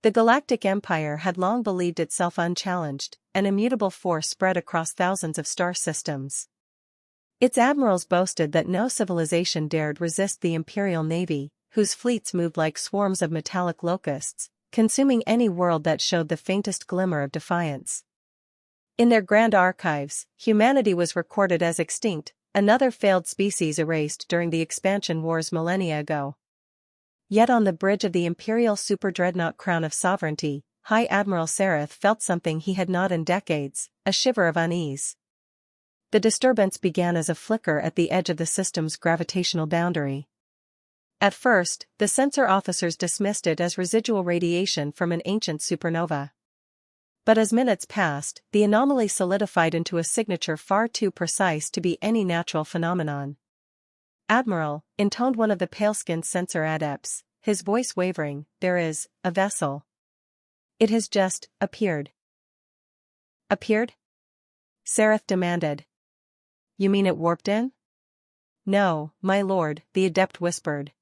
The Galactic Empire had long believed itself unchallenged, an immutable force spread across thousands of star systems. Its admirals boasted that no civilization dared resist the Imperial Navy, whose fleets moved like swarms of metallic locusts, consuming any world that showed the faintest glimmer of defiance. In their grand archives, humanity was recorded as extinct, another failed species erased during the expansion wars millennia ago. Yet on the bridge of the Imperial Super-Dreadnought Crown of Sovereignty, High Admiral Sareth felt something he had not in decades, a shiver of unease. The disturbance began as a flicker at the edge of the system's gravitational boundary. At first, the sensor officers dismissed it as residual radiation from an ancient supernova. But as minutes passed, the anomaly solidified into a signature far too precise to be any natural phenomenon. "Admiral," intoned one of the pale-skinned sensor adepts, his voice wavering, "there is a vessel. It has just appeared." "Appeared?" Sareth demanded. "You mean it warped in?" "No, my lord," the adept whispered.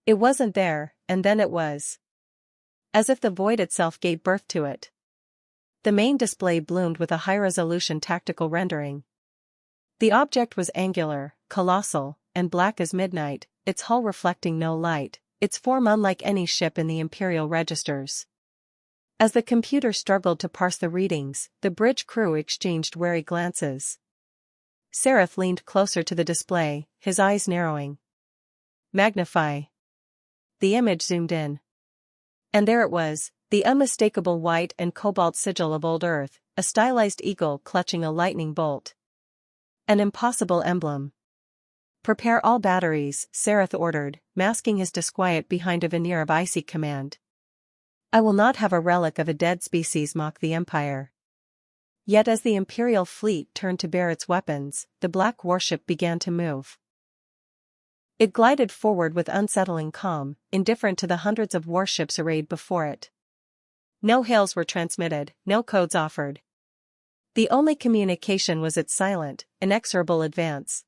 "It wasn't there, and then it was. As if the void itself gave birth to it." The main display bloomed with a high-resolution tactical rendering. The object was angular, colossal, and black as midnight, its hull reflecting no light, its form unlike any ship in the Imperial registers. As the computer struggled to parse the readings, the bridge crew exchanged wary glances. Sareth leaned closer to the display, his eyes narrowing. "Magnify." The image zoomed in. And there it was, the unmistakable white and cobalt sigil of old Earth, a stylized eagle clutching a lightning bolt. An impossible emblem. "Prepare all batteries," Sareth ordered, masking his disquiet behind a veneer of icy command. "I will not have a relic of a dead species mock the Empire." Yet as the Imperial fleet turned to bear its weapons, the black warship began to move. It glided forward with unsettling calm, indifferent to the hundreds of warships arrayed before it. No hails were transmitted, no codes offered. The only communication was its silent, inexorable advance.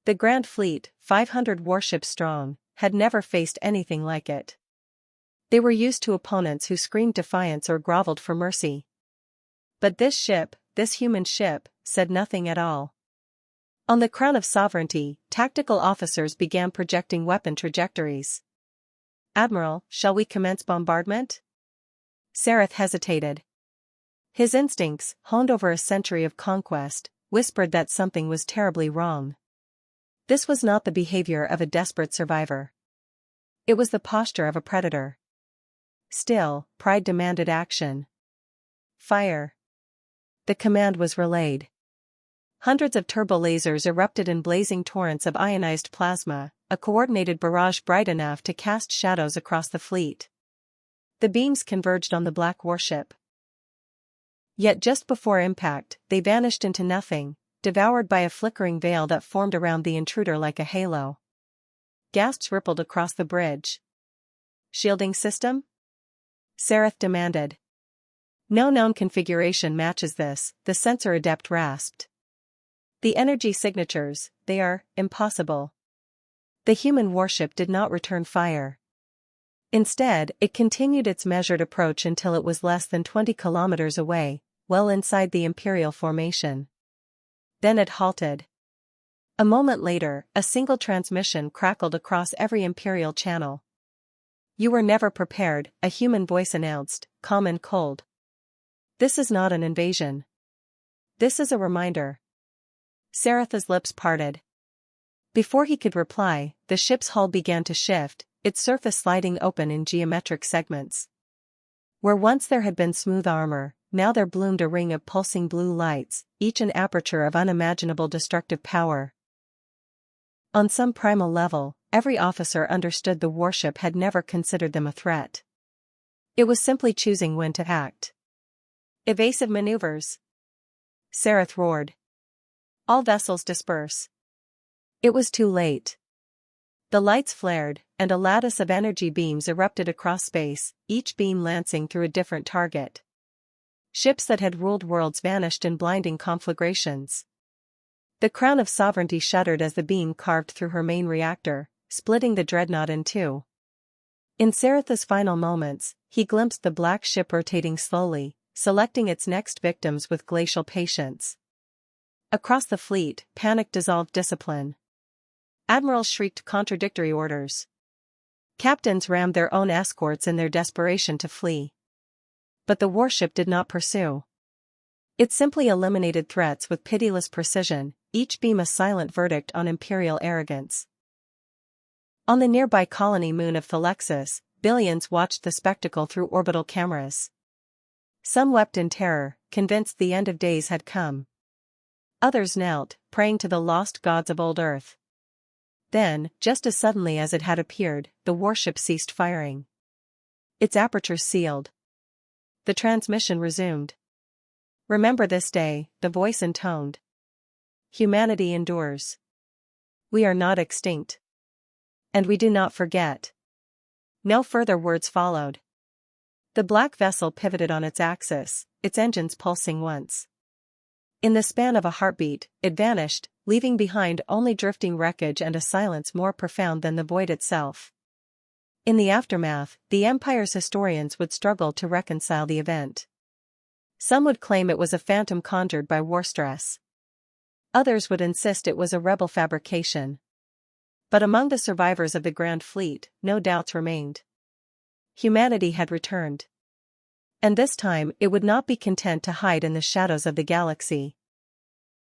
The Grand Fleet, 500 warships strong, had never faced anything like it. They were used to opponents who screamed defiance or groveled for mercy. But this ship, this human ship, said nothing at all. On the Crown of Sovereignty, tactical officers began projecting weapon trajectories. "Admiral, shall we commence bombardment?" Sareth hesitated. His instincts, honed over a century of conquest, whispered that something was terribly wrong. This was not the behavior of a desperate survivor. It was the posture of a predator. Still, pride demanded action. "Fire." The command was relayed. Hundreds of turbolasers erupted in blazing torrents of ionized plasma, a coordinated barrage bright enough to cast shadows across the fleet. The beams converged on the black warship. Yet just before impact, they vanished into nothing, devoured by a flickering veil that formed around the intruder like a halo. Gasps rippled across the bridge. "Shielding system?" Sareth demanded. "No known configuration matches this," the sensor adept rasped. "The energy signatures, they are impossible." The human warship did not return fire. Instead, it continued its measured approach until it was less than 20 kilometers away, well inside the Imperial formation. Then it halted. A moment later, a single transmission crackled across every Imperial channel. "You were never prepared," a human voice announced, calm and cold. "This is not an invasion. This is a reminder." Sareth's lips parted. Before he could reply, the ship's hull began to shift, its surface sliding open in geometric segments. Where once there had been smooth armor, now there bloomed a ring of pulsing blue lights, each an aperture of unimaginable destructive power. On some primal level, every officer understood the warship had never considered them a threat. It was simply choosing when to act. "Evasive maneuvers!" Sareth roared. "All vessels disperse." It was too late. The lights flared, and a lattice of energy beams erupted across space, each beam lancing through a different target. Ships that had ruled worlds vanished in blinding conflagrations. The Crown of Sovereignty shuddered as the beam carved through her main reactor, splitting the dreadnought in two. In Sareth's final moments, He glimpsed the black ship rotating slowly, selecting its next victims with glacial patience. Across the fleet, panic dissolved discipline. Admirals shrieked contradictory orders. Captains rammed their own escorts in their desperation to flee. But the warship did not pursue. It simply eliminated threats with pitiless precision, each beam a silent verdict on imperial arrogance. On the nearby colony moon of Thalexis, billions watched the spectacle through orbital cameras. Some wept in terror, convinced the end of days had come. Others knelt, praying to the lost gods of old Earth. Then, just as suddenly as it had appeared, the warship ceased firing. Its apertures sealed. The transmission resumed. "Remember this day," the voice intoned. "Humanity endures. We are not extinct. And we do not forget." No further words followed. The black vessel pivoted on its axis, its engines pulsing once. In the span of a heartbeat, it vanished, leaving behind only drifting wreckage and a silence more profound than the void itself. In the aftermath, the Empire's historians would struggle to reconcile the event. Some would claim it was a phantom conjured by war stress. Others would insist it was a rebel fabrication. But among the survivors of the Grand Fleet, no doubts remained. Humanity had returned. And this time it would not be content to hide in the shadows of the galaxy.